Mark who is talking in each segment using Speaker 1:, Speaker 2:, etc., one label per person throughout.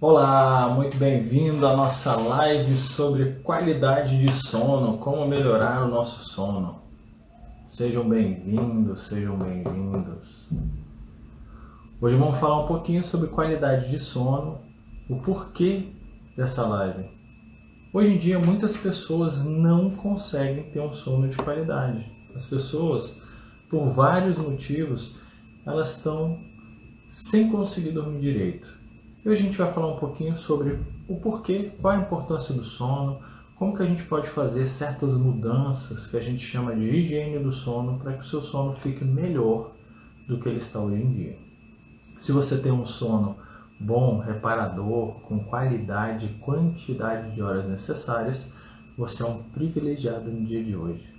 Speaker 1: Olá, muito bem-vindo à nossa live sobre qualidade de sono, como melhorar o nosso sono. Sejam bem-vindos, sejam bem-vindos. Hoje vamos falar um pouquinho sobre qualidade de sono, o porquê dessa live. Hoje em dia muitas pessoas não conseguem ter um sono de qualidade. As pessoas, por vários motivos, elas estão sem conseguir dormir direito. E hoje a gente vai falar um pouquinho sobre o porquê, qual a importância do sono, como que a gente pode fazer certas mudanças que a gente chama de higiene do sono para que o seu sono fique melhor do que ele está hoje em dia. Se você tem um sono bom, reparador, com qualidade e quantidade de horas necessárias, você é um privilegiado no dia de hoje.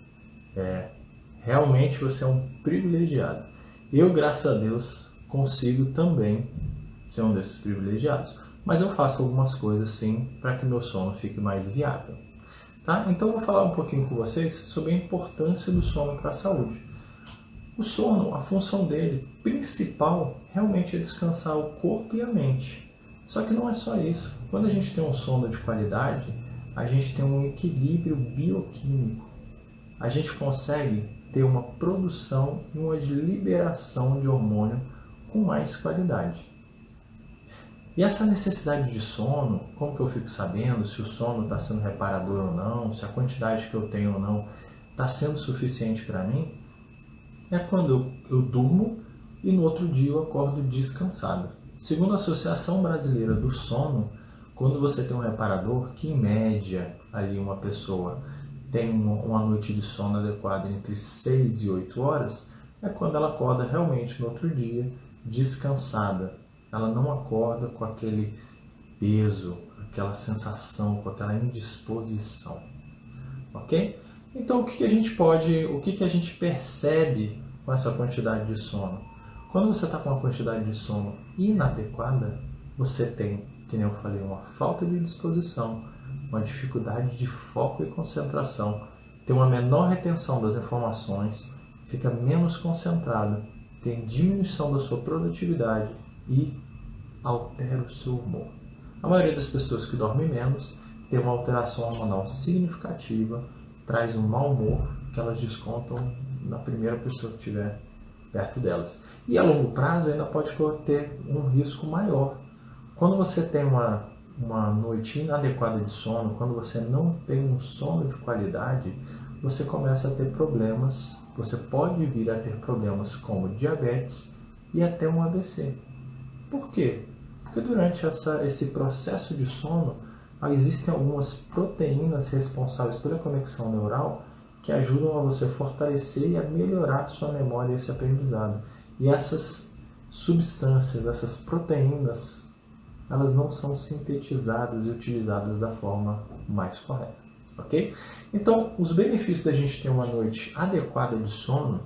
Speaker 1: Realmente você é um privilegiado. Eu, graças a Deus, consigo também ser um desses privilegiados. Mas eu faço algumas coisas sim para que meu sono fique mais viável. Tá? Então eu vou falar um pouquinho com vocês sobre a importância do sono para a saúde. O sono, a função dele principal realmente é descansar o corpo e a mente. Só que não é só isso. Quando a gente tem um sono de qualidade, a gente tem um equilíbrio bioquímico. A gente consegue ter uma produção e uma liberação de hormônio com mais qualidade. E essa necessidade de sono, como que eu fico sabendo se o sono está sendo reparador ou não, se a quantidade que eu tenho ou não está sendo suficiente para mim, é quando eu durmo e no outro dia eu acordo descansado. Segundo a Associação Brasileira do Sono, quando você tem um reparador, que em média ali uma pessoa tem uma noite de sono adequada entre 6 e 8 horas, é quando ela acorda realmente no outro dia descansada. Ela não acorda com aquele peso, aquela sensação, com aquela indisposição, ok? Então o que a gente percebe com essa quantidade de sono? Quando você está com uma quantidade de sono inadequada, você tem, que nem eu falei, uma falta de disposição, uma dificuldade de foco e concentração, tem uma menor retenção das informações, fica menos concentrado, tem diminuição da sua produtividade e altera o seu humor. A maioria das pessoas que dormem menos tem uma alteração hormonal significativa, traz um mau humor que elas descontam na primeira pessoa que estiver perto delas. E a longo prazo ainda pode ter um risco maior. Quando você tem uma noite inadequada de sono, quando você não tem um sono de qualidade, você começa a ter problemas, você pode vir a ter problemas como diabetes e até um AVC. Por quê? Porque durante esse processo de sono, existem algumas proteínas responsáveis pela conexão neural que ajudam a você fortalecer e a melhorar sua memória e esse aprendizado. E essas substâncias, essas proteínas, elas não são sintetizadas e utilizadas da forma mais correta, ok? Então, os benefícios da gente ter uma noite adequada de sono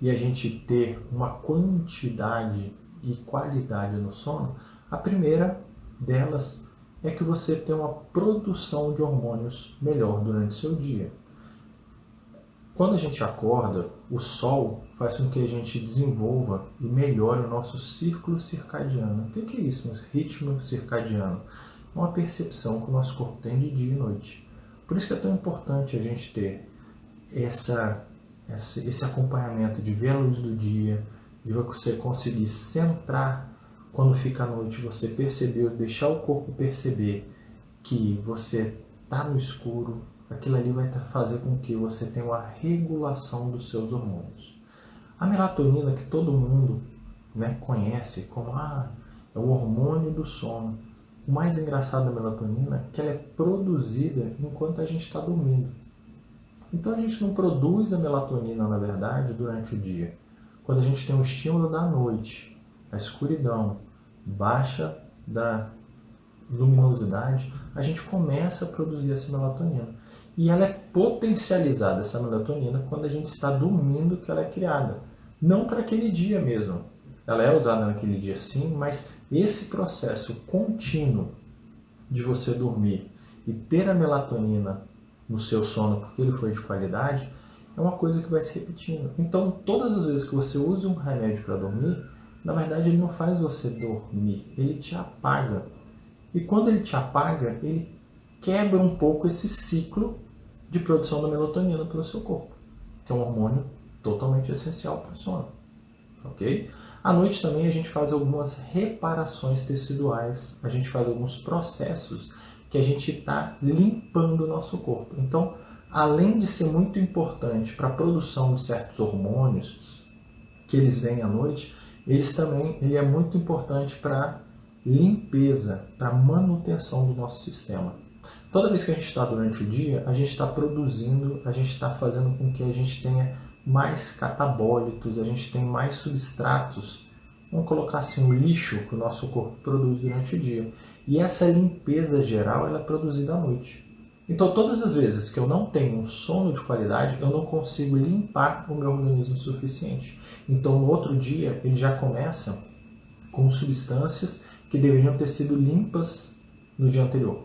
Speaker 1: e a gente ter uma quantidade e qualidade no sono, a primeira delas é que você tem uma produção de hormônios melhor durante o seu dia. Quando a gente acorda, o sol faz com que a gente desenvolva e melhore o nosso círculo circadiano. O que é isso? Um ritmo circadiano. É uma percepção que o nosso corpo tem de dia e noite. Por isso que é tão importante a gente ter esse acompanhamento de ver a luz do dia, de você conseguir centrar quando fica à noite, você perceber, deixar o corpo perceber que você está no escuro, aquilo ali vai fazer com que você tenha uma regulação dos seus hormônios. A melatonina, que todo mundo conhece como é o hormônio do sono. O mais engraçado da melatonina é que ela é produzida enquanto a gente está dormindo. Então a gente não produz a melatonina, na verdade, durante o dia. Quando a gente tem o estímulo da noite, a escuridão, baixa da luminosidade, a gente começa a produzir essa melatonina. E ela é potencializada, essa melatonina, quando a gente está dormindo, que ela é criada. Não para aquele dia mesmo. Ela é usada naquele dia sim, mas esse processo contínuo de você dormir e ter a melatonina no seu sono, porque ele foi de qualidade, é uma coisa que vai se repetindo. Então, todas as vezes que você usa um remédio para dormir, Na verdade, ele não faz você dormir, ele te apaga. E quando ele te apaga, ele quebra um pouco esse ciclo de produção da melatonina pelo seu corpo, que é um hormônio totalmente essencial para o sono. Ok? À noite também a gente faz algumas reparações teciduais, a gente faz alguns processos que a gente está limpando o nosso corpo. Então, além de ser muito importante para a produção de certos hormônios que eles vêm à noite, ele é muito importante para limpeza, para manutenção do nosso sistema. Toda vez que a gente está durante o dia, a gente está produzindo, a gente está fazendo com que a gente tenha mais catabólitos, a gente tem mais substratos, vamos colocar assim, o lixo que o nosso corpo produz durante o dia. E essa limpeza geral ela é produzida à noite. Então, todas as vezes que eu não tenho um sono de qualidade, eu não consigo limpar o meu organismo o suficiente. Então, no outro dia, ele já começa com substâncias que deveriam ter sido limpas no dia anterior.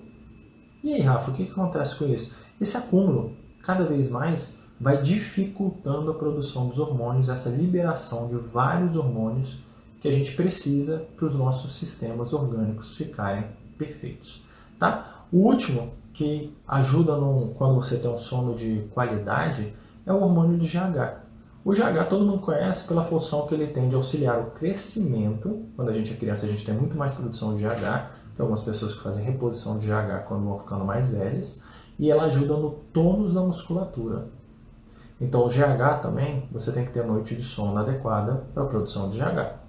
Speaker 1: E aí, Rafa, o que acontece com isso? Esse acúmulo, cada vez mais, vai dificultando a produção dos hormônios, essa liberação de vários hormônios que a gente precisa para os nossos sistemas orgânicos ficarem perfeitos. Tá? O último que ajuda quando você tem um sono de qualidade é o hormônio de GH. O GH todo mundo conhece pela função que ele tem de auxiliar o crescimento. Quando a gente é criança, a gente tem muito mais produção de GH. Tem algumas pessoas que fazem reposição de GH quando vão ficando mais velhas. E ela ajuda no tônus da musculatura. Então, o GH também, você tem que ter noite de sono adequada para a produção de GH.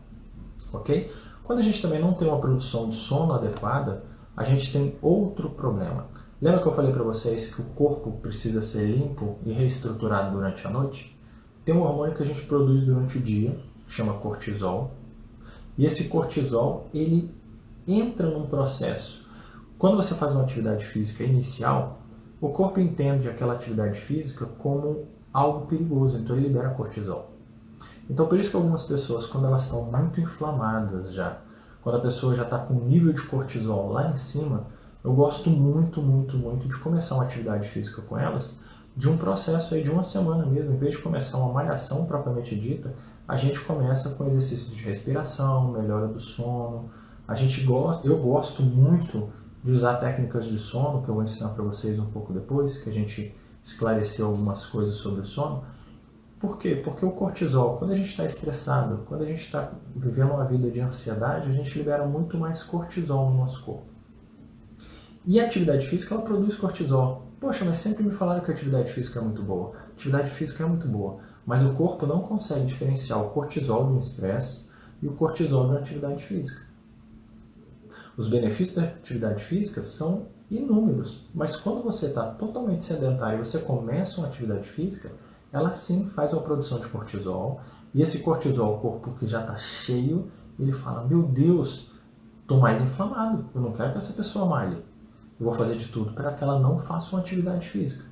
Speaker 1: Ok? Quando a gente também não tem uma produção de sono adequada, a gente tem outro problema. Lembra que eu falei para vocês que o corpo precisa ser limpo e reestruturado durante a noite? Tem um hormônio que a gente produz durante o dia, que chama cortisol. E esse cortisol, ele entra num processo. Quando você faz uma atividade física inicial, o corpo entende aquela atividade física como algo perigoso, então ele libera cortisol. Então por isso que algumas pessoas, quando elas estão muito inflamadas já, quando a pessoa já está com um nível de cortisol lá em cima, eu gosto muito de começar uma atividade física com elas, de um processo aí de uma semana mesmo. Em vez de começar uma malhação propriamente dita, a gente começa com exercícios de respiração, melhora do sono. Eu gosto muito de usar técnicas de sono, que eu vou ensinar para vocês um pouco depois, que a gente esclareceu algumas coisas sobre o sono. Por quê? Porque o cortisol, quando a gente está estressado, quando a gente está vivendo uma vida de ansiedade, a gente libera muito mais cortisol no nosso corpo. E a atividade física, ela produz cortisol. Poxa, mas sempre me falaram que a atividade física é muito boa. A atividade física é muito boa, mas o corpo não consegue diferenciar o cortisol de um estresse e o cortisol de uma atividade física. Os benefícios da atividade física são inúmeros, mas quando você está totalmente sedentário e você começa uma atividade física, ela sim faz uma produção de cortisol, e esse cortisol, o corpo que já está cheio, ele fala, meu Deus, estou mais inflamado, eu não quero que essa pessoa malhe, eu vou fazer de tudo para que ela não faça uma atividade física.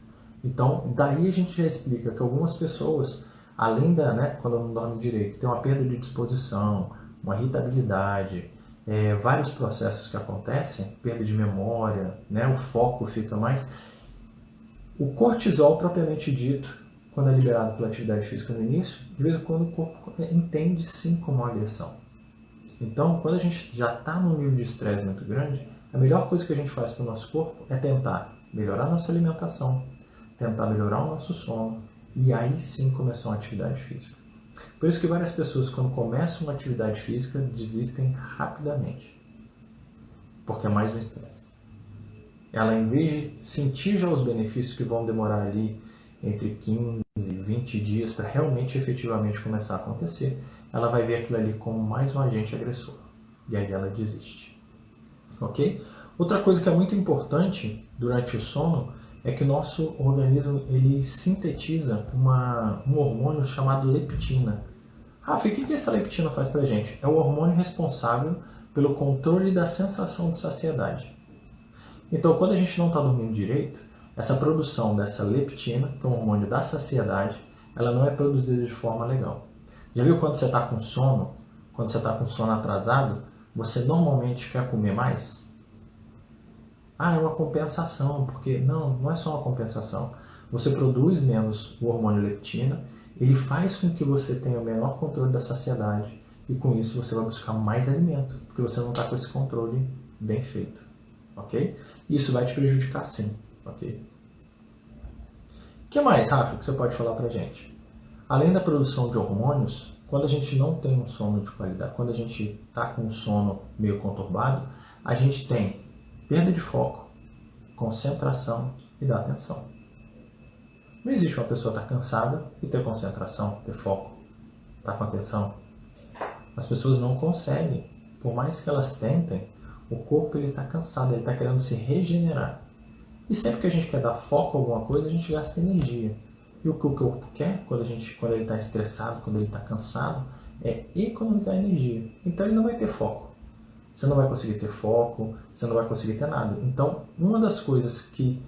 Speaker 1: Então, daí a gente já explica que algumas pessoas, além quando não dorme direito, tem uma perda de disposição, uma irritabilidade, vários processos que acontecem, perda de memória, o foco fica mais... O cortisol, propriamente dito, quando é liberado pela atividade física no início, de vez em quando o corpo entende sim como uma agressão. Então, quando a gente já está num nível de estresse muito grande, a melhor coisa que a gente faz para o nosso corpo é tentar melhorar a nossa alimentação, tentar melhorar o nosso sono e aí sim começar uma atividade física. Por isso que várias pessoas, quando começam uma atividade física, desistem rapidamente, porque é mais um estresse. Ela, em vez de sentir já os benefícios que vão demorar ali entre 15 e 20 dias para realmente, efetivamente começar a acontecer, ela vai ver aquilo ali como mais um agente agressor. E aí ela desiste. Ok? Outra coisa que é muito importante durante o sono é que o nosso organismo ele sintetiza um hormônio chamado leptina. Rafa, e o que essa leptina faz para a gente? É o hormônio responsável pelo controle da sensação de saciedade. Então, quando a gente não está dormindo direito, essa produção dessa leptina, que é um hormônio da saciedade, ela não é produzida de forma legal. Já viu quando você está com sono? Quando você está com sono atrasado, você normalmente quer comer mais? Ah, é uma compensação, porque não é só uma compensação. Você produz menos o hormônio leptina, ele faz com que você tenha o menor controle da saciedade, e com isso você vai buscar mais alimento, porque você não está com esse controle bem feito, ok? Isso vai te prejudicar sim, ok? O que mais, Rafa, que você pode falar pra gente? Além da produção de hormônios, quando a gente não tem um sono de qualidade, quando a gente está com um sono meio conturbado, a gente tem perda de foco, concentração e da atenção. Não existe uma pessoa estar cansada e ter concentração, ter foco, estar com atenção. As pessoas não conseguem, por mais que elas tentem, o corpo está cansado, ele está querendo se regenerar. E sempre que a gente quer dar foco a alguma coisa, a gente gasta energia. E o que o corpo quer, quando ele está estressado, quando ele está cansado, é economizar energia. Então ele não vai ter foco. Você não vai conseguir ter foco, você não vai conseguir ter nada. Então, uma das coisas que,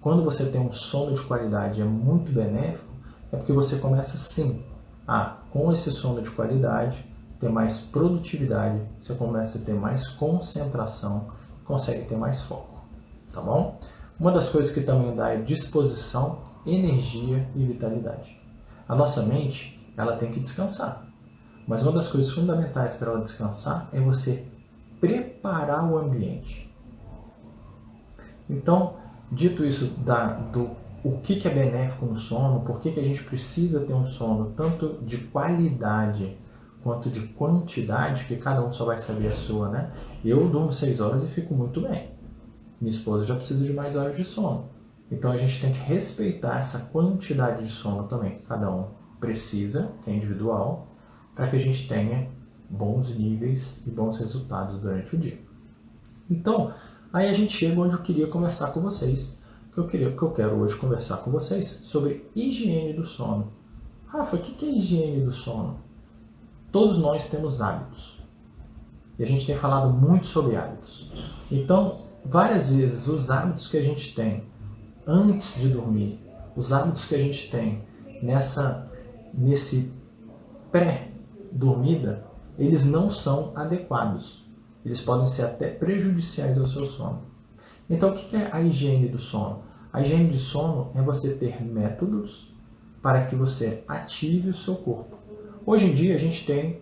Speaker 1: quando você tem um sono de qualidade, é muito benéfico, é porque você começa sim a, com esse sono de qualidade, ter mais produtividade, você começa a ter mais concentração, consegue ter mais foco, tá bom? Uma das coisas que também dá é disposição, energia e vitalidade. A nossa mente, ela tem que descansar. Mas uma das coisas fundamentais para ela descansar é você preparar o ambiente. Então, dito isso do o que é benéfico no sono, por que a gente precisa ter um sono tanto de qualidade quanto de quantidade, que cada um só vai saber a sua, né? Eu durmo 6 horas e fico muito bem. Minha esposa já precisa de mais horas de sono. Então a gente tem que respeitar essa quantidade de sono também que cada um precisa, que é individual, para que a gente tenha bons níveis e bons resultados durante o dia. Então, aí a gente chega onde eu queria conversar com vocês, que eu quero hoje conversar com vocês sobre higiene do sono. Rafa, o que é higiene do sono? Todos nós temos hábitos. E a gente tem falado muito sobre hábitos. Então, várias vezes, os hábitos que a gente tem antes de dormir, os hábitos que a gente tem nesse pré-dormida, eles não são adequados. Eles podem ser até prejudiciais ao seu sono. Então, o que é a higiene do sono? A higiene de sono é você ter métodos para que você ative o seu corpo. Hoje em dia, a gente tem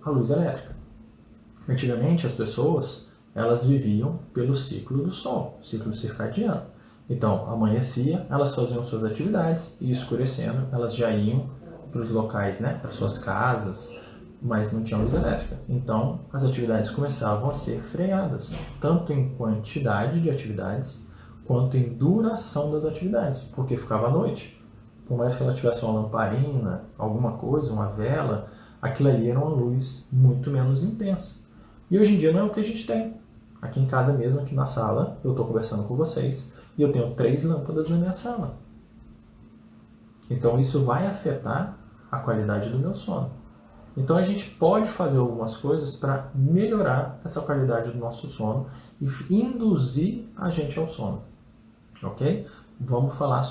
Speaker 1: a luz elétrica. Antigamente, as pessoas elas viviam pelo ciclo do sol, ciclo circadiano. Então, amanhecia, elas faziam suas atividades e escurecendo, elas já iam para os locais, né, para suas casas, mas não tinha luz elétrica. Então, as atividades começavam a ser freadas, tanto em quantidade de atividades, quanto em duração das atividades, porque ficava à noite. Por mais que ela tivesse uma lamparina, alguma coisa, uma vela, aquilo ali era uma luz muito menos intensa. E hoje em dia não é o que a gente tem. Aqui em casa mesmo, aqui na sala, eu estou conversando com vocês e eu tenho 3 lâmpadas na minha sala. Então isso vai afetar a qualidade do meu sono. Então a gente pode fazer algumas coisas para melhorar essa qualidade do nosso sono e induzir a gente ao sono. Ok? Vou falar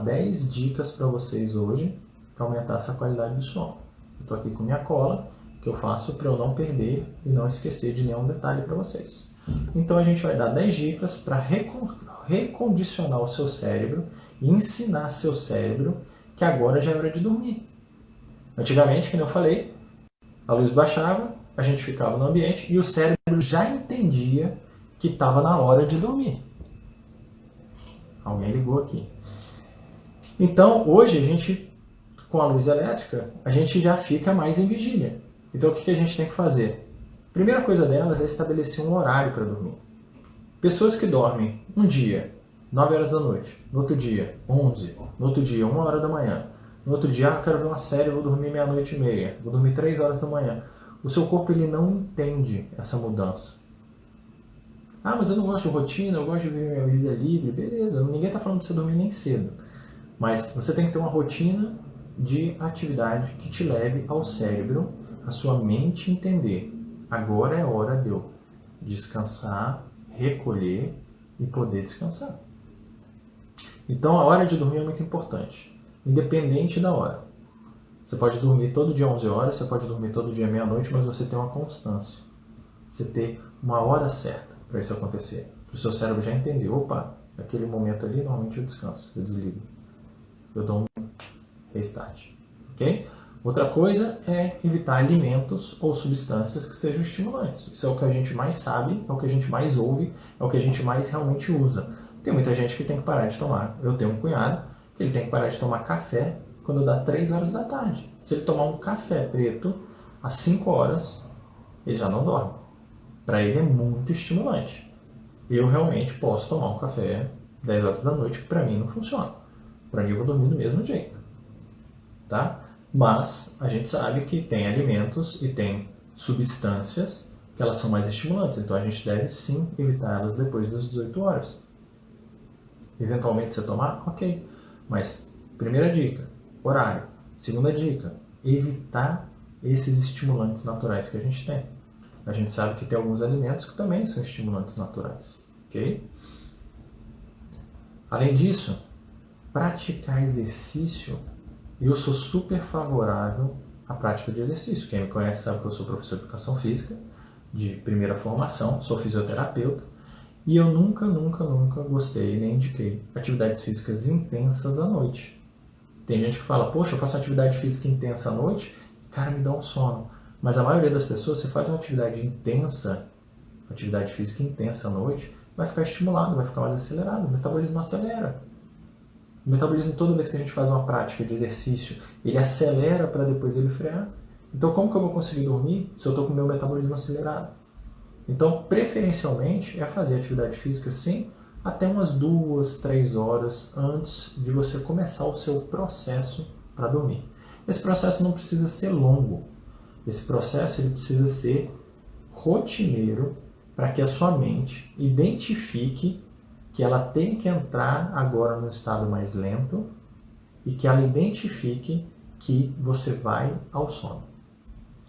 Speaker 1: 10 dicas para vocês hoje para aumentar essa qualidade do sono. Eu estou aqui com minha cola, que eu faço para eu não perder e não esquecer de nenhum detalhe para vocês. Então a gente vai dar 10 dicas para recondicionar o seu cérebro e ensinar seu cérebro que agora já é hora de dormir. Antigamente, como eu falei, a luz baixava, a gente ficava no ambiente e o cérebro já entendia que estava na hora de dormir. Alguém ligou aqui. Então, hoje, a gente, com a luz elétrica, a gente já fica mais em vigília. Então, o que a gente tem que fazer? A primeira coisa delas é estabelecer um horário para dormir. Pessoas que dormem um dia, 9 horas da noite, no outro dia, 11, no outro dia, 1 hora da manhã, no outro dia, quero ver uma série, vou dormir meia-noite e meia, vou dormir 3 horas da manhã. O seu corpo ele não entende essa mudança. Ah, mas eu não gosto de rotina, eu gosto de viver minha vida livre. Beleza, ninguém está falando de você dormir nem cedo. Mas você tem que ter uma rotina de atividade que te leve ao cérebro, a sua mente entender. Agora é hora de eu descansar, recolher e poder descansar. Então a hora de dormir é muito importante, independente da hora. Você pode dormir todo dia 11 horas, você pode dormir todo dia meia-noite, mas você tem uma constância. Você ter uma hora certa para isso acontecer. Para o seu cérebro já entender, opa, naquele momento ali, normalmente eu descanso, eu desligo. Eu dou um restart. Ok? Outra coisa é evitar alimentos ou substâncias que sejam estimulantes. Isso é o que a gente mais sabe, é o que a gente mais ouve, é o que a gente mais realmente usa. Tem muita gente que tem que parar de tomar. Eu tenho um cunhado que ele tem que parar de tomar café quando dá 3 horas da tarde. Se ele tomar um café preto às 5 horas, ele já não dorme. Para ele é muito estimulante. Eu realmente posso tomar um café 10 horas da noite, que para mim não funciona. Para mim eu vou dormir do mesmo jeito. Tá? Mas a gente sabe que tem alimentos e tem substâncias que elas são mais estimulantes, então a gente deve sim evitar elas depois das 18 horas. Eventualmente você tomar, ok. Mas primeira dica, horário. Segunda dica, evitar esses estimulantes naturais que a gente tem. A gente sabe que tem alguns alimentos que também são estimulantes naturais, ok? Além disso, praticar exercício, eu sou super favorável à prática de exercício. Quem me conhece sabe que eu sou professor de educação física, de primeira formação, sou fisioterapeuta, e eu nunca gostei nem indiquei atividades físicas intensas à noite. Tem gente que fala, poxa, eu faço uma atividade física intensa à noite, cara, me dá um sono. Mas a maioria das pessoas, se faz uma atividade física intensa à noite, vai ficar estimulado, vai ficar mais acelerado, o metabolismo acelera. O metabolismo, toda vez que a gente faz uma prática de exercício, ele acelera para depois ele frear. Então, como que eu vou conseguir dormir se eu estou com o meu metabolismo acelerado? Então, preferencialmente, é fazer atividade física, sim, até umas 2, 3 horas antes de você começar o seu processo para dormir. Esse processo não precisa ser longo. Esse processo ele precisa ser rotineiro para que a sua mente identifique que ela tem que entrar agora no estado mais lento e que ela identifique que você vai ao sono.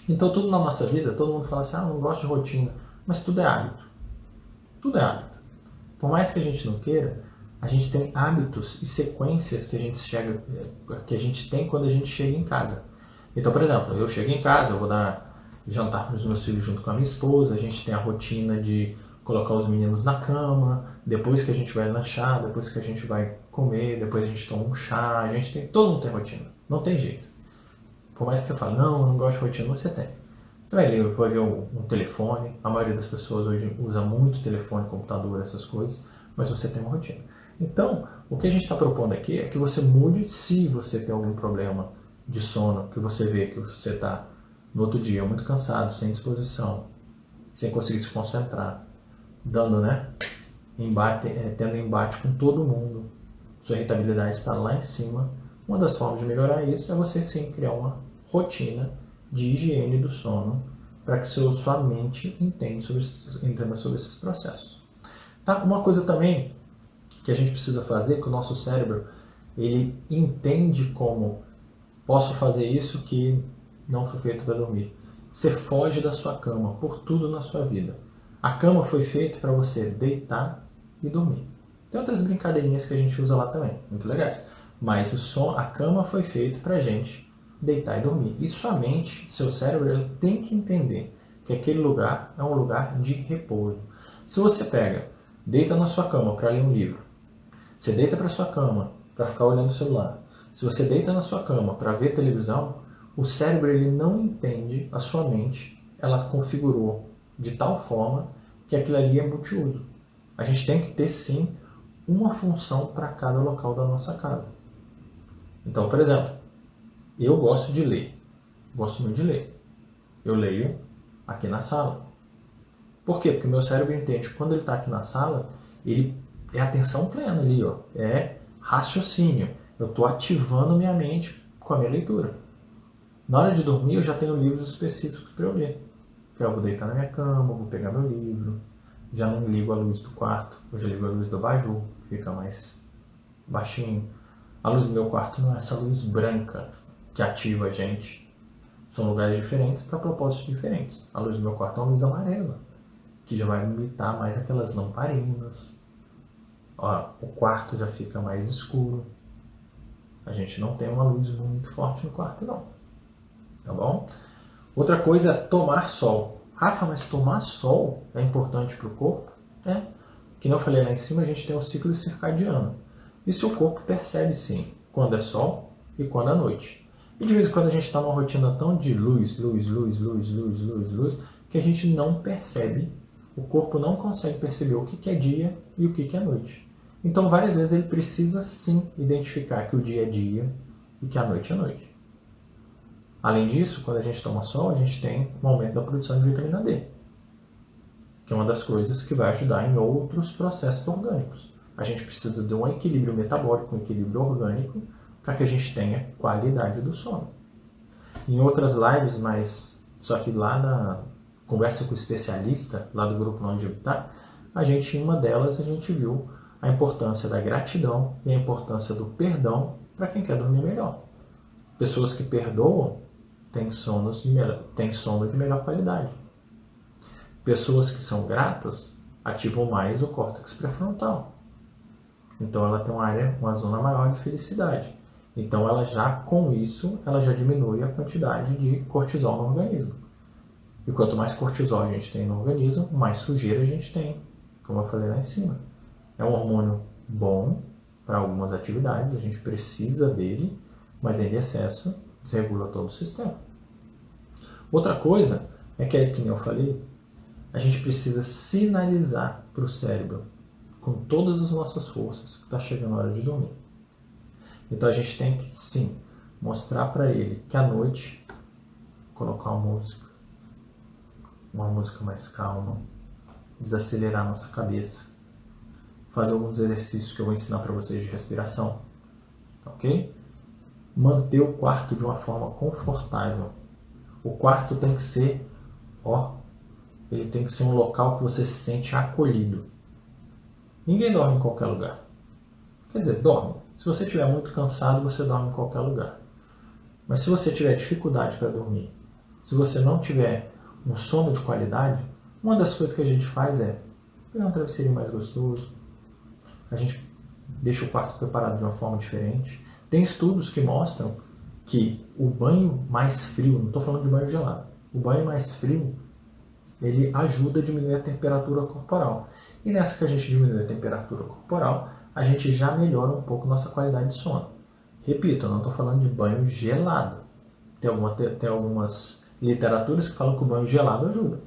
Speaker 1: Então, tudo na nossa vida, todo mundo fala assim, não gosto de rotina, mas tudo é hábito. Tudo é hábito. Por mais que a gente não queira, a gente tem hábitos e sequências que a gente tem quando a gente chega em casa. Então, por exemplo, eu chego em casa, eu vou dar jantar para os meus filhos junto com a minha esposa, a gente tem a rotina de colocar os meninos na cama, depois que a gente vai lanchar, depois que a gente vai comer, depois a gente toma um chá, todo mundo tem rotina, não tem jeito. Por mais que você fale, não, eu não gosto de rotina, você tem. Você vai ver um telefone, a maioria das pessoas hoje usa muito telefone, computador, essas coisas, mas você tem uma rotina. Então, o que a gente está propondo aqui é que você mude se você tem algum problema de sono, que você vê que você está no outro dia muito cansado, sem disposição, sem conseguir se concentrar, tendo embate com todo mundo, sua irritabilidade está lá em cima. Uma das formas de melhorar isso é você sim criar uma rotina de higiene do sono para que sua mente entenda sobre esses processos. Tá? Uma coisa também que a gente precisa fazer, que o nosso cérebro ele entende como posso fazer isso que não foi feito para dormir. Você foge da sua cama por tudo na sua vida. A cama foi feita para você deitar e dormir. Tem outras brincadeirinhas que a gente usa lá também, muito legais. Mas a cama foi feita para a gente deitar e dormir. E sua mente, seu cérebro, ele tem que entender que aquele lugar é um lugar de repouso. Se você deita na sua cama para ler um livro, você deita para sua cama para ficar olhando o celular, se você deita na sua cama para ver televisão, o cérebro ele não entende, a sua mente, ela configurou de tal forma que aquilo ali é multiuso. A gente tem que ter sim uma função para cada local da nossa casa. Então, por exemplo, eu gosto de ler. Gosto muito de ler. Eu leio aqui na sala. Por quê? Porque o meu cérebro entende que quando ele está aqui na sala, ele é atenção plena ali, ó. É raciocínio. Eu estou ativando minha mente com a minha leitura. Na hora de dormir, eu já tenho livros específicos para eu ler. Eu vou deitar na minha cama, vou pegar meu livro. Já não ligo a luz do quarto. Eu já ligo a luz do abajur, que fica mais baixinho. A luz do meu quarto não é essa luz branca que ativa a gente. São lugares diferentes para propósitos diferentes. A luz do meu quarto é uma luz amarela, que já vai imitar mais aquelas lamparinas. Ó, o quarto já fica mais escuro. A gente não tem uma luz muito forte no quarto, não. Tá bom? Outra coisa é tomar sol. Rafa, mas tomar sol é importante para o corpo? É. Que não eu falei lá em cima, a gente tem um ciclo circadiano. E seu corpo percebe sim quando é sol e quando é noite. E de vez em quando a gente está numa rotina tão de luz, que a gente não percebe, o corpo não consegue perceber o que é dia e o que é noite. Então, várias vezes ele precisa sim identificar que o dia é dia e que a noite é noite. Além disso, quando a gente toma sol, a gente tem um aumento da produção de vitamina D, que é uma das coisas que vai ajudar em outros processos orgânicos. A gente precisa de um equilíbrio metabólico, um equilíbrio orgânico, para que a gente tenha qualidade do sono. Em outras lives, mas só que lá na conversa com o especialista, lá do grupo Longevitar, a gente, em uma delas, a gente viu a importância da gratidão e a importância do perdão para quem quer dormir melhor. Pessoas que perdoam têm sono de melhor qualidade. Pessoas que são gratas ativam mais o córtex pré-frontal. Então ela tem uma zona maior de felicidade. Então ela já, com isso, ela já diminui a quantidade de cortisol no organismo. E quanto mais cortisol a gente tem no organismo, mais sujeira a gente tem, como eu falei lá em cima. É um hormônio bom para algumas atividades, a gente precisa dele, mas em excesso desregula todo o sistema. Outra coisa é que, como eu falei, a gente precisa sinalizar para o cérebro, com todas as nossas forças, que está chegando a hora de dormir. Então a gente tem que, sim, mostrar para ele que à noite, colocar uma música mais calma, desacelerar a nossa cabeça, fazer alguns exercícios que eu vou ensinar para vocês de respiração, ok? Manter o quarto de uma forma confortável. O quarto tem que ser, ele tem que ser um local que você se sente acolhido. Ninguém dorme em qualquer lugar. Quer dizer, dorme. Se você estiver muito cansado, você dorme em qualquer lugar. Mas se você tiver dificuldade para dormir, se você não tiver um sono de qualidade, uma das coisas que a gente faz é pegar um travesseirinho mais gostoso, a gente deixa o quarto preparado de uma forma diferente. Tem estudos que mostram que o banho mais frio, não estou falando de banho gelado, o banho mais frio, ele ajuda a diminuir a temperatura corporal. E nessa que a gente diminui a temperatura corporal, a gente já melhora um pouco nossa qualidade de sono. Repito, eu não estou falando de banho gelado. Tem algumas literaturas que falam que o banho gelado ajuda.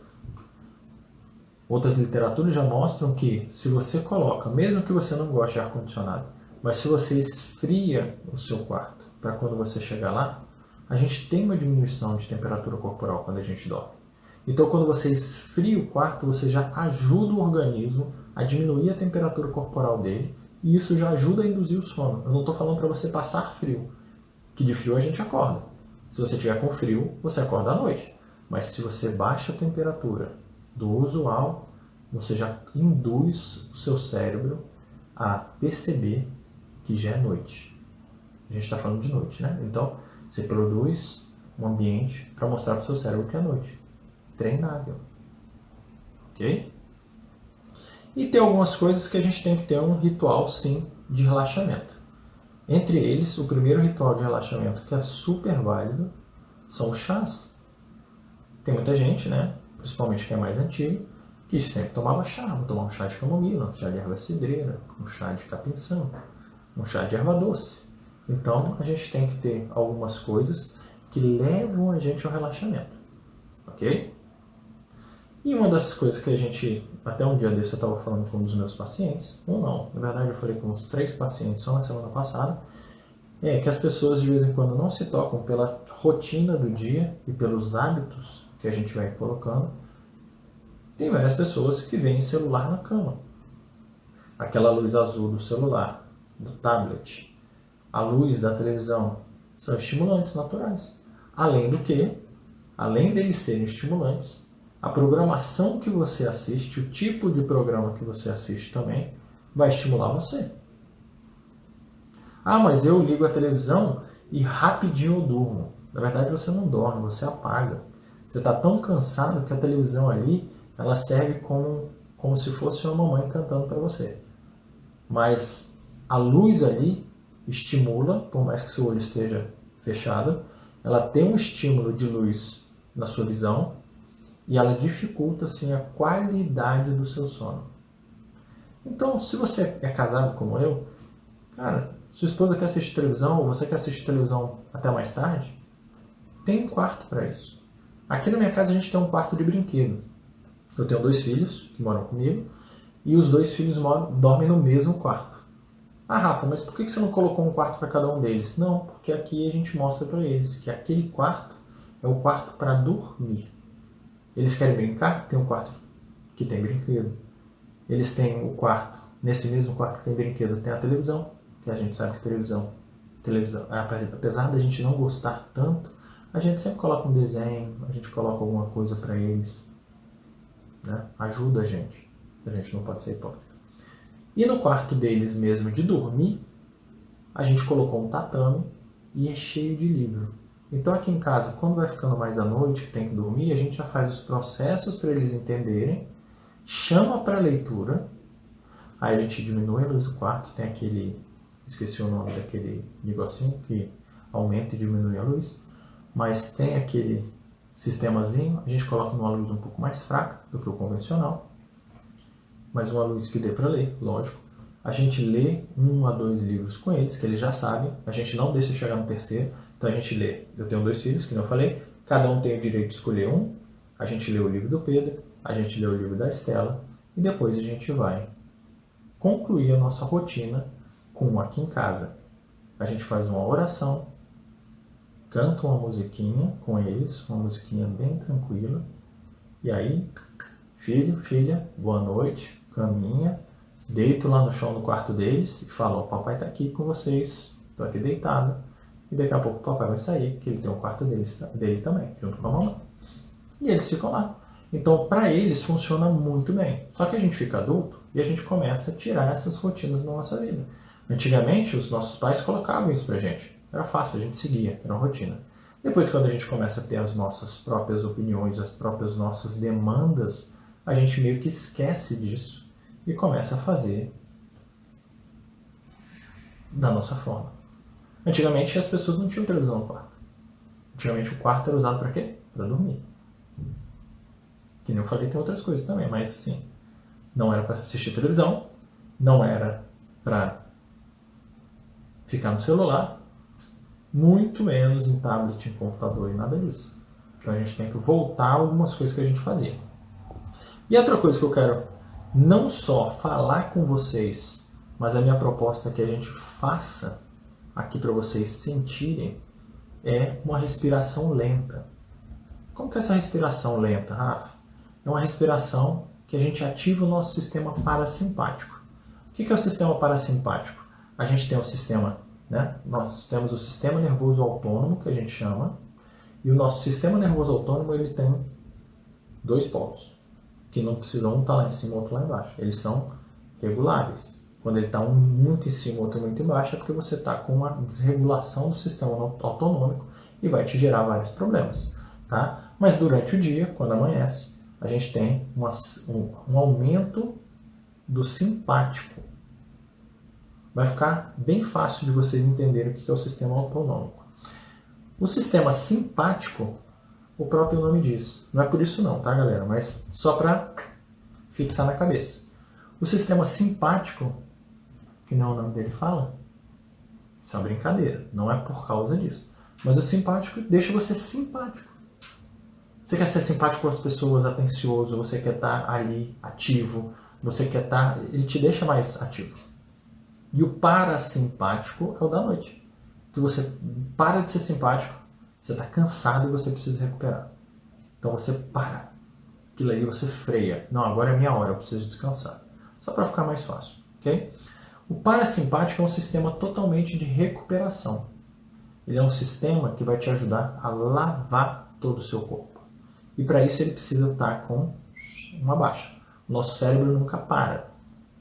Speaker 1: Outras literaturas já mostram que se você coloca, mesmo que você não goste de ar-condicionado, mas se você esfria o seu quarto para quando você chegar lá, a gente tem uma diminuição de temperatura corporal quando a gente dorme. Então, quando você esfria o quarto, você já ajuda o organismo a diminuir a temperatura corporal dele e isso já ajuda a induzir o sono. Eu não estou falando para você passar frio, que de frio a gente acorda. Se você tiver com frio, você acorda à noite. Mas se você baixa a temperatura do usual, você já induz o seu cérebro a perceber que já é noite. A gente está falando de noite, né? Então, você produz um ambiente para mostrar para o seu cérebro que é noite. Treinável. Ok? E tem algumas coisas que a gente tem que ter um ritual, sim, de relaxamento. Entre eles, o primeiro ritual de relaxamento, que é super válido, são os chás. Tem muita gente, né? Principalmente quem é mais antigo, que sempre tomava chá. Vou tomar um chá de camomila, um chá de erva cidreira, um chá de capim-santo, um chá de erva doce. Então, a gente tem que ter algumas coisas que levam a gente ao relaxamento. Ok? E uma das coisas que a gente, até um dia desse eu estava falando com um dos meus pacientes, ou não, na verdade eu falei com uns 3 pacientes só na semana passada, é que as pessoas de vez em quando não se tocam pela rotina do dia e pelos hábitos que a gente vai colocando. Tem várias pessoas que veem celular na cama. Aquela luz azul do celular, do tablet, a luz da televisão, são estimulantes naturais. Além do que, além deles serem estimulantes, a programação que você assiste, o tipo de programa que você assiste também, vai estimular você. Ah, mas eu ligo a televisão e rapidinho eu durmo. Na verdade você não dorme, você apaga. Você está tão cansado que a televisão ali, ela serve como se fosse uma mamãe cantando para você. Mas a luz ali estimula, por mais que seu olho esteja fechado, ela tem um estímulo de luz na sua visão e ela dificulta assim, a qualidade do seu sono. Então, se você é casado como eu, cara, sua esposa quer assistir televisão ou você quer assistir televisão até mais tarde, tem um quarto para isso. Aqui na minha casa a gente tem um quarto de brinquedo. Eu tenho 2 filhos que moram comigo e os 2 filhos dormem no mesmo quarto. Ah, Rafa, mas por que você não colocou um quarto para cada um deles? Não, porque aqui a gente mostra para eles que aquele quarto é o quarto para dormir. Eles querem brincar? Tem um quarto que tem brinquedo. Eles têm o quarto, nesse mesmo quarto que tem brinquedo, tem a televisão, que a gente sabe que televisão, apesar da gente não gostar tanto, a gente sempre coloca um desenho, a gente coloca alguma coisa para eles, né? Ajuda a gente não pode ser hipócrita. E no quarto deles mesmo de dormir, a gente colocou um tatame e é cheio de livro. Então aqui em casa, quando vai ficando mais à noite, que tem que dormir, a gente já faz os processos para eles entenderem, chama para leitura, aí a gente diminui a luz do quarto, tem aquele, esqueci o nome daquele negocinho que aumenta e diminui a luz, mas tem aquele sistemazinho, a gente coloca numa luz um pouco mais fraca do que o convencional, mas uma luz que dê para ler, lógico. A gente lê 1 a 2 livros com eles, que eles já sabem, a gente não deixa chegar no terceiro, então a gente lê. Eu tenho 2 filhos, que não eu falei, cada um tem o direito de escolher um, a gente lê o livro do Pedro, a gente lê o livro da Estela, e depois a gente vai concluir a nossa rotina com aqui em casa. A gente faz uma oração, canta uma musiquinha com eles, uma musiquinha bem tranquila, e aí, filho, filha, boa noite, caminha, deito lá no chão do quarto deles e falo, o papai está aqui com vocês, estou aqui deitado, e daqui a pouco o papai vai sair, porque ele tem um quarto dele também, junto com a mamãe. E eles ficam lá. Então, para eles, funciona muito bem. Só que a gente fica adulto e a gente começa a tirar essas rotinas da nossa vida. Antigamente, os nossos pais colocavam isso pra gente. Era fácil, a gente seguia, era uma rotina. Depois, quando a gente começa a ter as nossas próprias opiniões, as próprias nossas demandas, a gente meio que esquece disso e começa a fazer da nossa forma. Antigamente, as pessoas não tinham televisão no quarto. Antigamente, o quarto era usado para quê? Para dormir. Que nem eu falei, tem outras coisas também, mas assim, não era para assistir televisão, não era para ficar no celular, muito menos em tablet, em computador e nada disso. Então a gente tem que voltar a algumas coisas que a gente fazia. E outra coisa que eu quero não só falar com vocês, mas a minha proposta é que a gente faça aqui para vocês sentirem é uma respiração lenta. Como que é essa respiração lenta, Rafa? É uma respiração que a gente ativa o nosso sistema parasimpático. O que é o sistema parasimpático? A gente tem o sistema, né? Nós temos o sistema nervoso autônomo, que a gente chama, e o nosso sistema nervoso autônomo ele tem 2 polos, que não precisa um estar lá em cima e outro lá embaixo. Eles são reguláveis. Quando ele está um muito em cima e outro muito embaixo, é porque você está com uma desregulação do sistema autonômico e vai te gerar vários problemas. Tá? Mas durante o dia, quando amanhece, a gente tem um aumento do simpático. Vai ficar bem fácil de vocês entenderem o que é o sistema autonômico. O sistema simpático, o próprio nome diz. Não é por isso não, tá galera? Mas só para fixar na cabeça. O sistema simpático, que não é o nome dele fala, isso é uma brincadeira, não é por causa disso. Mas o simpático deixa você simpático. Você quer ser simpático com as pessoas, atencioso, você quer estar ali ativo, você quer estar... Ele te deixa mais ativo. E o parasimpático é o da noite. Que você para de ser simpático, você está cansado e você precisa recuperar. Então você para. Aquilo ali você freia. Não, agora é a minha hora, eu preciso descansar. Só para ficar mais fácil, ok? O parasimpático é um sistema totalmente de recuperação. Ele é um sistema que vai te ajudar a lavar todo o seu corpo. E para isso ele precisa estar com uma baixa. O nosso cérebro nunca para.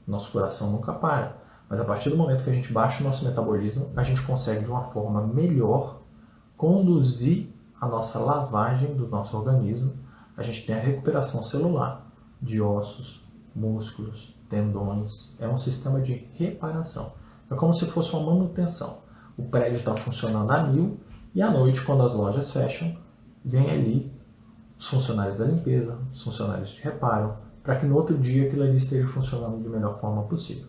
Speaker 1: Nosso coração nunca para. Mas a partir do momento que a gente baixa o nosso metabolismo, a gente consegue de uma forma melhor conduzir a nossa lavagem do nosso organismo. A gente tem a recuperação celular de ossos, músculos, tendões. É um sistema de reparação. É como se fosse uma manutenção. O prédio está funcionando a 1000 e à noite, quando as lojas fecham, vem ali os funcionários da limpeza, os funcionários de reparo, para que no outro dia aquilo ali esteja funcionando de melhor forma possível.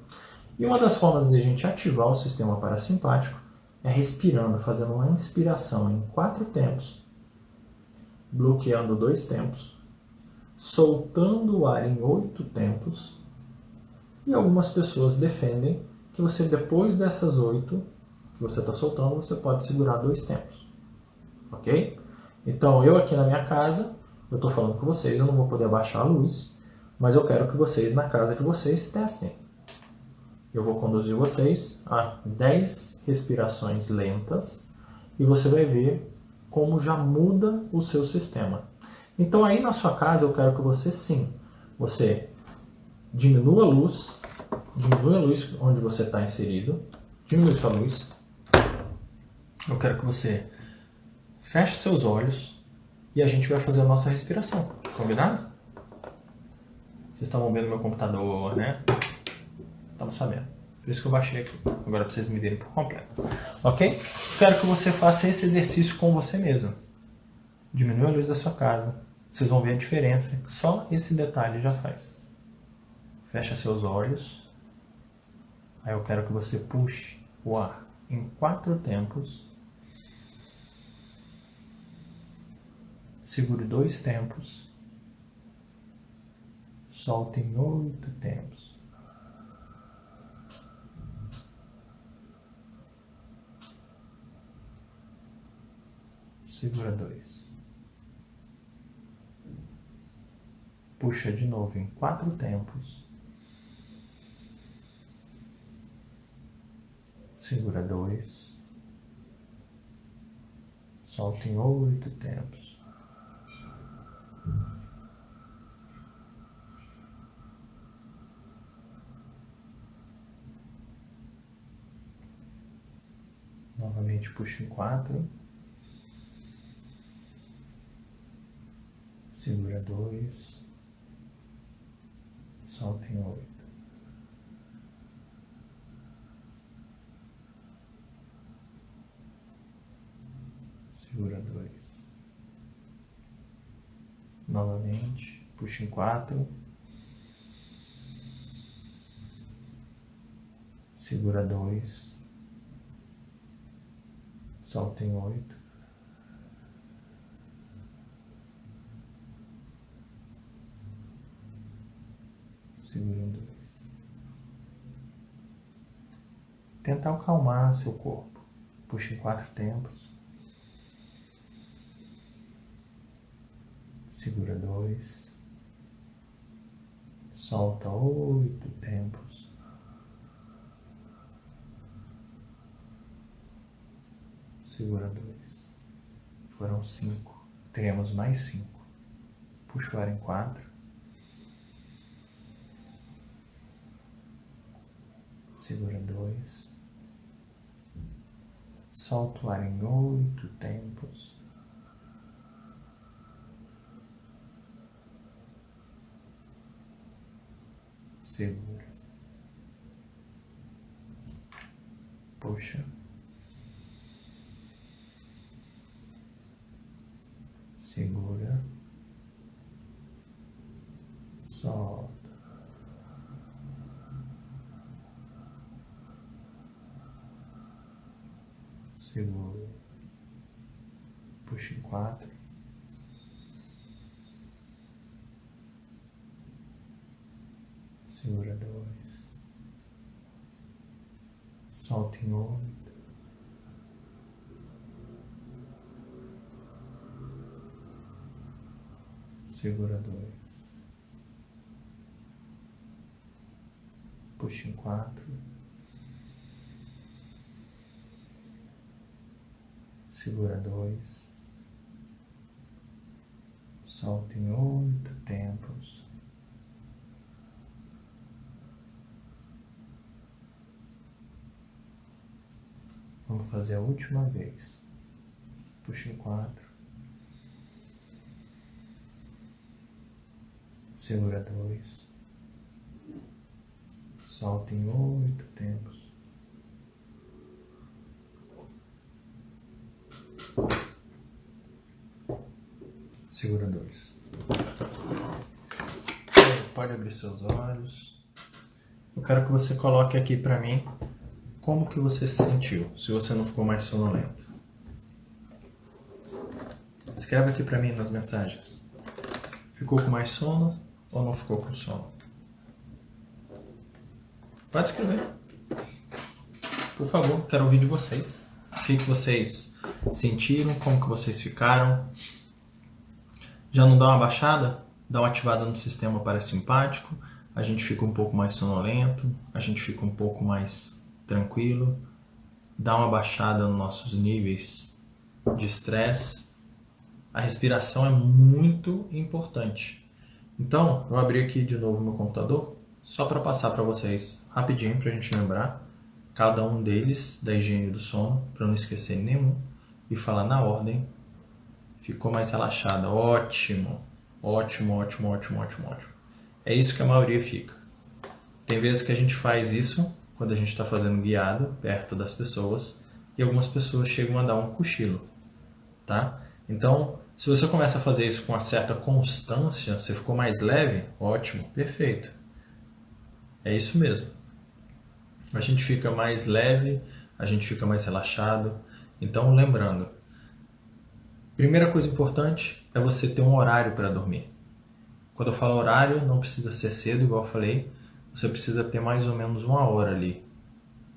Speaker 1: E uma das formas de a gente ativar o sistema parasimpático é respirando, fazendo uma inspiração em 4 tempos bloqueando 2 tempos, soltando o ar em 8 tempos, e algumas pessoas defendem que você, depois dessas 8 que você está soltando, você pode segurar 2 tempos. Ok? Então, eu aqui na minha casa, eu estou falando com vocês, eu não vou poder abaixar a luz, mas eu quero que vocês, na casa de vocês, testem. Eu vou conduzir vocês a 10 respirações lentas e você vai ver como já muda o seu sistema. Então, aí na sua casa, eu quero que você, sim, você diminua a luz onde você está inserido, diminui sua luz. Eu quero que você feche seus olhos e a gente vai fazer a nossa respiração, combinado? Vocês estavam vendo meu computador, né? Estamos sabendo. Por isso que eu baixei aqui. Agora para vocês me verem por completo. Ok? Quero que você faça esse exercício com você mesmo. Diminua a luz da sua casa. Vocês vão ver a diferença. Só esse detalhe já faz. Fecha seus olhos. Aí eu quero que você puxe o ar em 4 tempos. Segure 2 tempos. Solte em 8 tempos. Segura 2. Puxa de novo em 4 tempos. Segura 2. Solta em 8 tempos. Novamente puxa em 4. Segura 2. Solta em 8. Segura 2. Novamente, puxa em 4. Segura 2. Solta em 8. Segura em 2. Tenta acalmar seu corpo. Puxa em 4 tempos. Segura 2. Solta 8 tempos. Segura 2. Foram 5. Teremos mais 5. Puxa o ar em 4. Segura 2. Solta o ar em 8 tempos. Segura. Puxa. Segura. Solta. Segura. Puxa em 4. Segura 2. Solta em 8. Segura 2. Puxa em 4. Segura 2. Solta em 8 tempos. Vamos fazer a última vez. Puxa em 4. Segura 2. Solta em 8 tempos. Segura 2. Pode abrir seus olhos. Eu quero que você coloque aqui pra mim como que você se sentiu, se você não ficou mais sonolento. Se Escreve aqui para mim nas mensagens. Ficou com mais sono ou não ficou com sono? Pode escrever. Por favor, quero ouvir de vocês. O que vocês sentiram, como que vocês ficaram. Já não dá uma baixada? Dá uma ativada no sistema parasimpático, a gente fica um pouco mais sonolento, a gente fica um pouco mais tranquilo, dá uma baixada nos nossos níveis de estresse. A respiração é muito importante. Então, eu abri aqui de novo meu computador, só para passar para vocês rapidinho, para a gente lembrar cada um deles da higiene do sono, para não esquecer nenhum, e falar na ordem. Ficou mais relaxada, ótimo, ótimo, ótimo, ótimo, ótimo, ótimo. É isso que a maioria fica. Tem vezes que a gente faz isso quando a gente está fazendo guiado perto das pessoas e algumas pessoas chegam a dar um cochilo, tá? Então, se você começa a fazer isso com uma certa constância, você ficou mais leve, ótimo, perfeito. É isso mesmo. A gente fica mais leve, a gente fica mais relaxado. Então, lembrando, primeira coisa importante é você ter um horário para dormir. Quando eu falo horário, não precisa ser cedo, igual eu falei. Você precisa ter mais ou menos uma hora ali.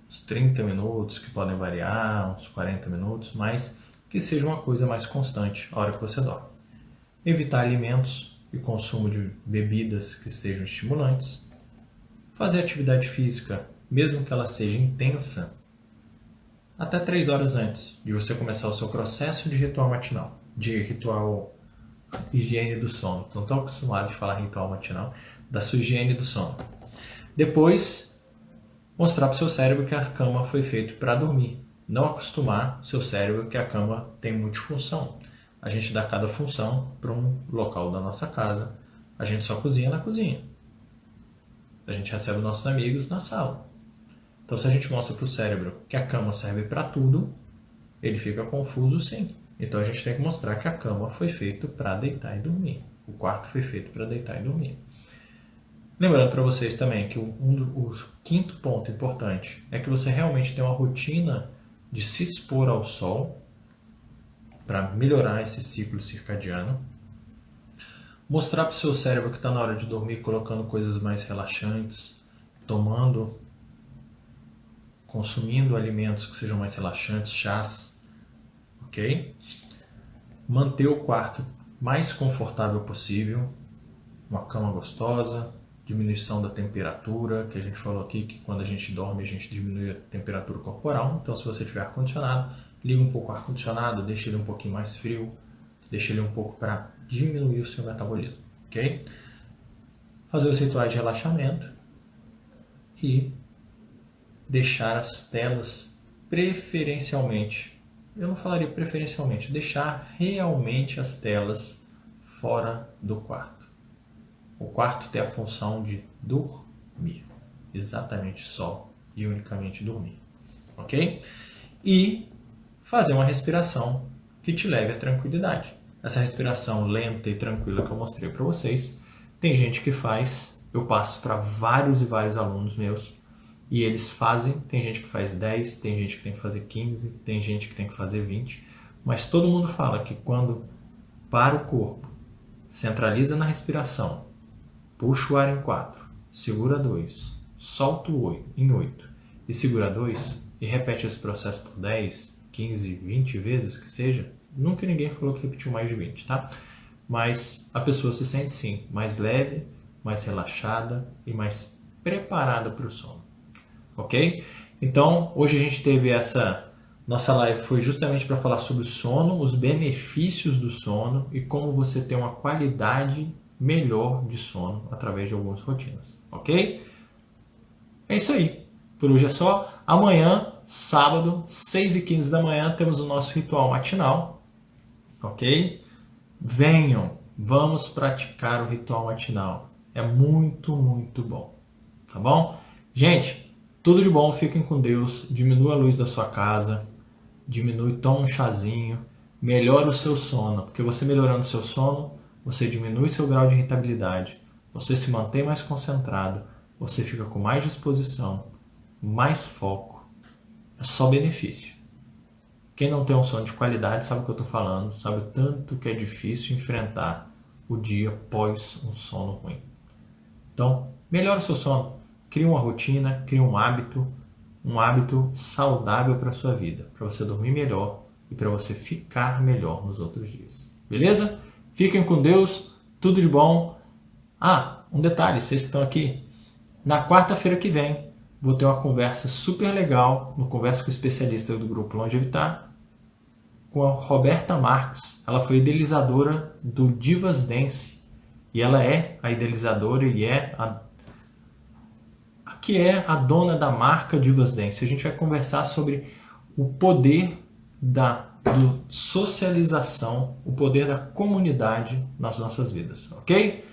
Speaker 1: Uns 30 minutos, que podem variar, uns 40 minutos, mas que seja uma coisa mais constante a hora que você dorme. Evitar alimentos e consumo de bebidas que estejam estimulantes. Fazer atividade física, mesmo que ela seja intensa, até 3 horas antes de você começar o seu processo de ritual matinal, de ritual higiene do sono. Então, estou acostumado a falar ritual matinal, da sua higiene do sono. Depois, mostrar para o seu cérebro que a cama foi feita para dormir. Não acostumar o seu cérebro que a cama tem multifunção. A gente dá cada função para um local da nossa casa. A gente só cozinha na cozinha. A gente recebe nossos amigos na sala. Então, se a gente mostra para o cérebro que a cama serve para tudo, ele fica confuso sim. Então, a gente tem que mostrar que a cama foi feita para deitar e dormir. O quarto foi feito para deitar e dormir. Lembrando para vocês também que o quinto ponto importante é que você realmente tenha uma rotina de se expor ao sol para melhorar esse ciclo circadiano. Mostrar para o seu cérebro que está na hora de dormir colocando coisas mais relaxantes, consumindo alimentos que sejam mais relaxantes, chás, ok? Manter o quarto mais confortável possível, uma cama gostosa, diminuição da temperatura, que a gente falou aqui que quando a gente dorme a gente diminui a temperatura corporal. Então, se você tiver ar-condicionado, liga um pouco o ar-condicionado, deixa ele um pouquinho mais frio, deixa ele um pouco para diminuir o seu metabolismo, ok? Fazer os rituais de relaxamento e deixar as telas preferencialmente, eu não falaria preferencialmente, deixar realmente as telas fora do quarto. O quarto tem a função de dormir, exatamente só e unicamente dormir, ok? E fazer uma respiração que te leve à tranquilidade. Essa respiração lenta e tranquila que eu mostrei para vocês, tem gente que faz, eu passo para vários e vários alunos meus, e eles fazem, tem gente que faz 10, tem gente que tem que fazer 15, tem gente que tem que fazer 20, mas todo mundo fala que quando para o corpo, centraliza na respiração, puxa o ar em 4, segura 2, solta o 8, em 8 e segura 2 e repete esse processo por 10, 15, 20 vezes que seja, nunca ninguém falou que repetiu mais de 20, tá? Mas a pessoa se sente sim, mais leve, mais relaxada e mais preparada para o sono. Ok? Então, hoje a gente teve nossa live foi justamente para falar sobre o sono, os benefícios do sono e como você ter uma qualidade melhor de sono através de algumas rotinas. Ok? É isso aí. Por hoje é só. Amanhã, sábado, 6h15 da manhã, temos o nosso ritual matinal. Ok? Venham, vamos praticar o ritual matinal. É muito, muito bom. Tá bom? Gente, tudo de bom, fiquem com Deus, diminua a luz da sua casa, toma um chazinho, melhora o seu sono, porque você melhorando o seu sono, você diminui seu grau de irritabilidade, você se mantém mais concentrado, você fica com mais disposição, mais foco, é só benefício. Quem não tem um sono de qualidade sabe o que eu estou falando, sabe o tanto que é difícil enfrentar o dia após um sono ruim. Então, melhore o seu sono, crie uma rotina, crie um hábito saudável para a sua vida, para você dormir melhor e para você ficar melhor nos outros dias. Beleza? Fiquem com Deus, tudo de bom. Um detalhe, vocês que estão aqui, na quarta-feira que vem, vou ter uma conversa super legal, uma conversa com o especialista do Grupo Longevitar, com a Roberta Marques. Ela foi idealizadora do Divas Dance e ela é a idealizadora e é a dona da marca Divas Dance. A gente vai conversar sobre o poder da socialização, o poder da comunidade nas nossas vidas, ok?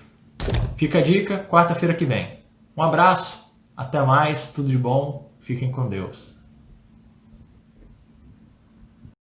Speaker 1: Fica a dica, quarta-feira que vem. Um abraço, até mais, tudo de bom, fiquem com Deus.